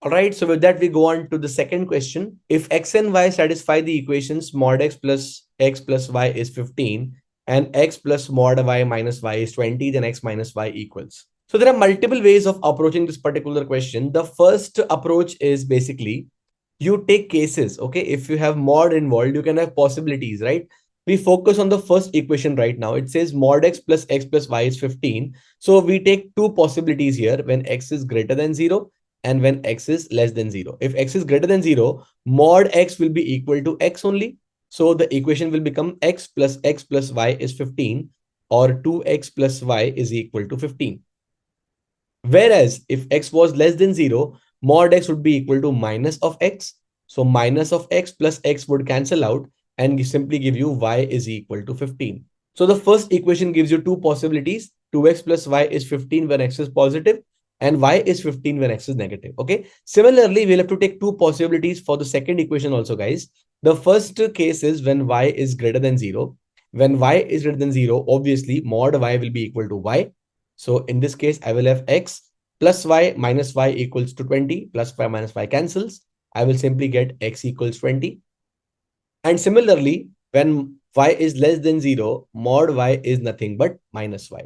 All right, so with that, we go on to the second question. If x and y satisfy the equations mod x plus y is 15 and x plus mod y minus y is 20, then x minus y equals. So there are multiple ways of approaching this particular question. The first approach is basically you take cases, okay? If you have mod involved, you can have possibilities, right? We focus on the first equation right now. It says mod x plus y is 15. So we take two possibilities here when x is greater than 0 and when x is less than 0. If x is greater than 0, mod x will be equal to x only. So the equation will become x plus y is 15 or 2x plus y is equal to 15. Whereas if x was less than 0, mod x would be equal to minus of x. So minus of x plus x would cancel out and simply give you y is equal to 15. So the first equation gives you two possibilities. 2x plus y is 15 when x is positive and y is 15 when x is negative. Okay. Similarly, we'll have to take two possibilities for the second equation also, guys. The first case is when y is greater than 0. When y is greater than 0, obviously mod y will be equal to y. So in this case, I will have x plus y minus y equals to 20. Plus y minus y cancels. I will simply get x equals 20. And similarly, when y is less than 0, mod y is nothing but minus y,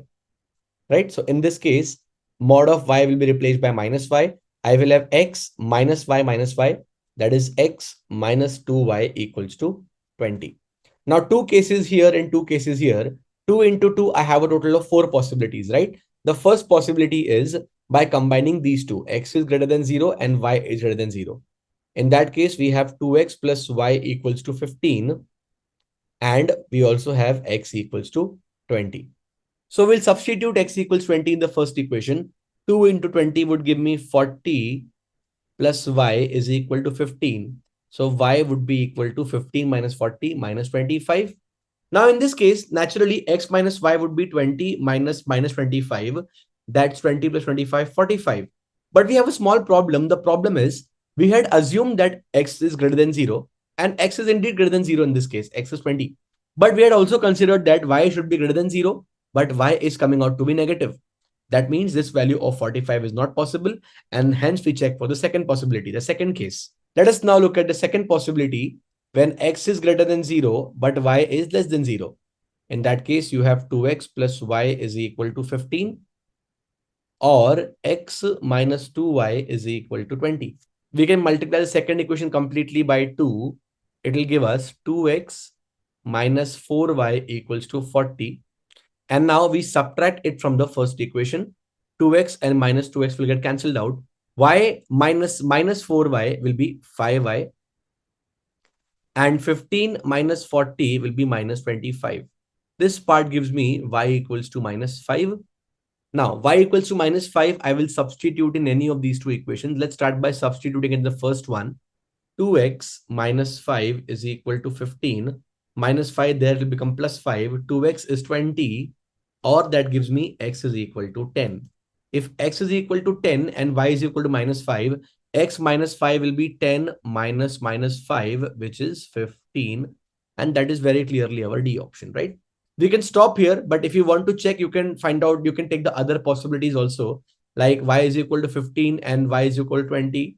right? So in this case, mod of y will be replaced by minus y. I will have x minus y, that is x minus 2y equals to 20. Now, two cases here and two cases here. 2 into 2, I have a total of 4 possibilities, right? The first possibility is by combining these two, x is greater than 0 and y is greater than 0. In that case, we have 2x plus y equals to 15 and we also have x equals to 20. So we'll substitute x equals 20 in the first equation. 2 into 20 would give me 40 plus y is equal to 15. So y would be equal to 15 minus 40 minus 25. Now in this case, naturally x minus y would be 20 minus 25. That's 20 plus 25, 45. But we have a small problem. The problem is we had assumed that x is greater than 0 and x is indeed greater than 0 in this case. X is 20. But we had also considered that y should be greater than 0, but y is coming out to be negative. That means this value of 45 is not possible, and hence we check for the second possibility, the second case. Let us now look at the second possibility when x is greater than 0, but y is less than 0. In that case, you have 2x plus y is equal to 15 or x minus 2y is equal to 20. We can multiply the second equation completely by 2. It will give us 2x minus 4y equals to 40. And now we subtract it from the first equation. 2x and minus 2x will get cancelled out. Y minus 4y will be 5y. And 15 minus 40 will be minus 25. This part gives me y equals to minus 5. Now, y equals to minus 5, I will substitute in any of these two equations. Let's start by substituting in the first one. 2x minus 5 is equal to 15. Minus 5 there will become plus 5. 2x is 20. Or that gives me x is equal to 10. If x is equal to 10 and y is equal to minus 5, x minus 5 will be 10 minus 5, which is 15. And that is very clearly our D option, right? We can stop here, but if you want to check, you can find out, you can take the other possibilities also, like y is equal to 15 and y is equal to 20.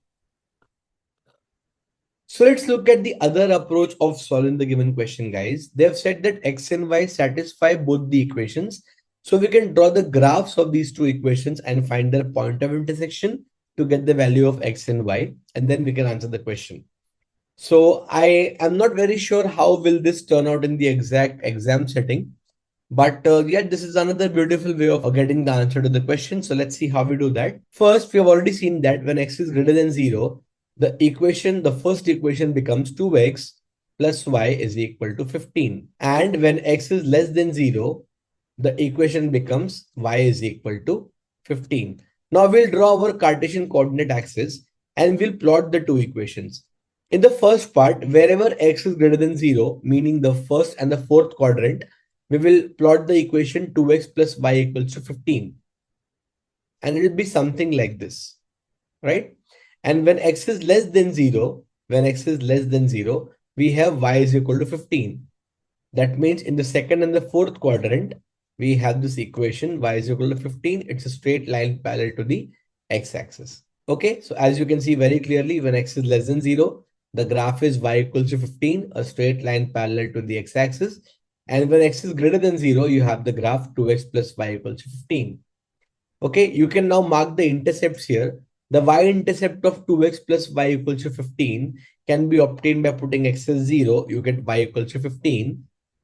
So let's look at the other approach of solving the given question, guys. They've said that x and y satisfy both the equations. So we can draw the graphs of these two equations and find their point of intersection to get the value of x and y, and then we can answer the question. So I am not very sure how will this turn out in the exact exam setting. But yeah, this is another beautiful way of getting the answer to the question. So let's see how we do that. First, we have already seen that when x is greater than 0, the first equation becomes 2x plus y is equal to 15. And when x is less than 0, the equation becomes y is equal to 15. Now we'll draw our Cartesian coordinate axis and we'll plot the two equations. In the first part, wherever x is greater than 0, meaning the first and the fourth quadrant, we will plot the equation 2x plus y equals to 15. And it will be something like this, right? And when x is less than 0, we have y is equal to 15. That means in the second and the fourth quadrant, we have this equation y is equal to 15. It's a straight line parallel to the x-axis. Okay, so as you can see very clearly, when x is less than 0, the graph is y equals to 15, a straight line parallel to the x-axis. And when x is greater than 0, you have the graph 2x plus y equals to 15. Okay, you can now mark the intercepts here. The y-intercept of 2x plus y equals to 15 can be obtained by putting x as 0. You get y equals to 15.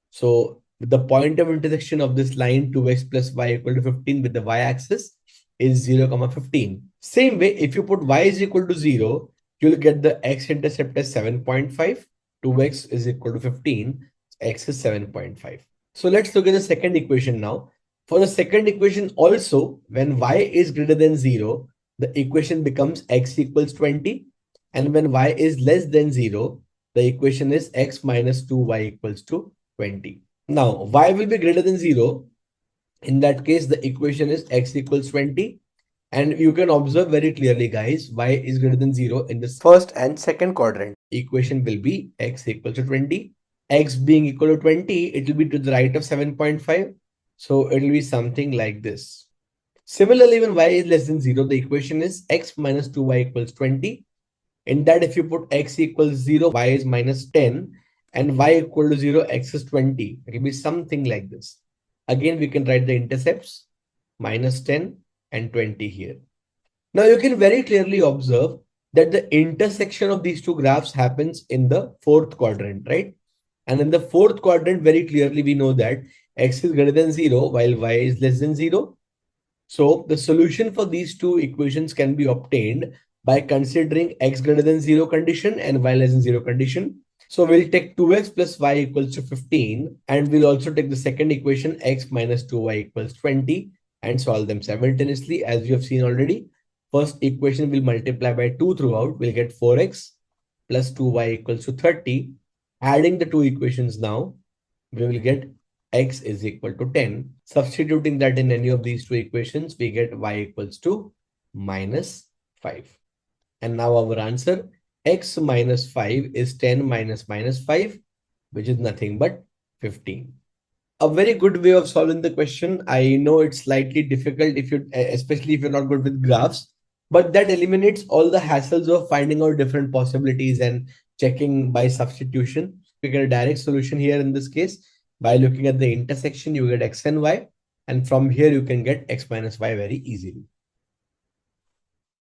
So the point of intersection of this line 2x plus y equal to 15 with the y-axis is 0, 15. Same way, if you put y is equal to 0, you'll get the x-intercept as 7.5. 2x is equal to 15. X is 7.5. So let's look at the second equation now. For the second equation also, when y is greater than 0, the equation becomes x equals 20. And when y is less than 0, the equation is x minus 2y equals to 20. Now, y will be greater than 0. In that case, the equation is x equals 20. And you can observe very clearly, guys, y is greater than 0 in the first and second quadrant. Equation will be x equals to 20. X being equal to 20, it will be to the right of 7.5. So it will be something like this. Similarly, when y is less than 0, the equation is x minus 2y equals 20. In that, if you put x equals 0, y is minus 10, and y equal to 0, x is 20. It will be something like this. Again, we can write the intercepts, minus 10 and 20 here. Now, you can very clearly observe that the intersection of these two graphs happens in the fourth quadrant, right? And in the fourth quadrant, very clearly, we know that x is greater than 0 while y is less than 0. So the solution for these two equations can be obtained by considering x greater than 0 condition and y less than 0 condition. So we'll take 2x plus y equals to 15, and we'll also take the second equation x minus 2y equals 20 and solve them simultaneously as you have seen already. First equation will multiply by 2 throughout. We'll get 4x plus 2y equals to 30. Adding the two equations now, we will get x is equal to 10. Substituting that in any of these two equations, we get y equals to minus 5. And now our answer, x minus 5 is 10 minus minus 5, which is nothing but 15. A very good way of solving the question. I know it's slightly difficult if you, especially if you're not good with graphs, but that eliminates all the hassles of finding out different possibilities and checking by substitution. We get a direct solution here in this case. By looking at the intersection, you get x and y. And from here, you can get x minus y very easily.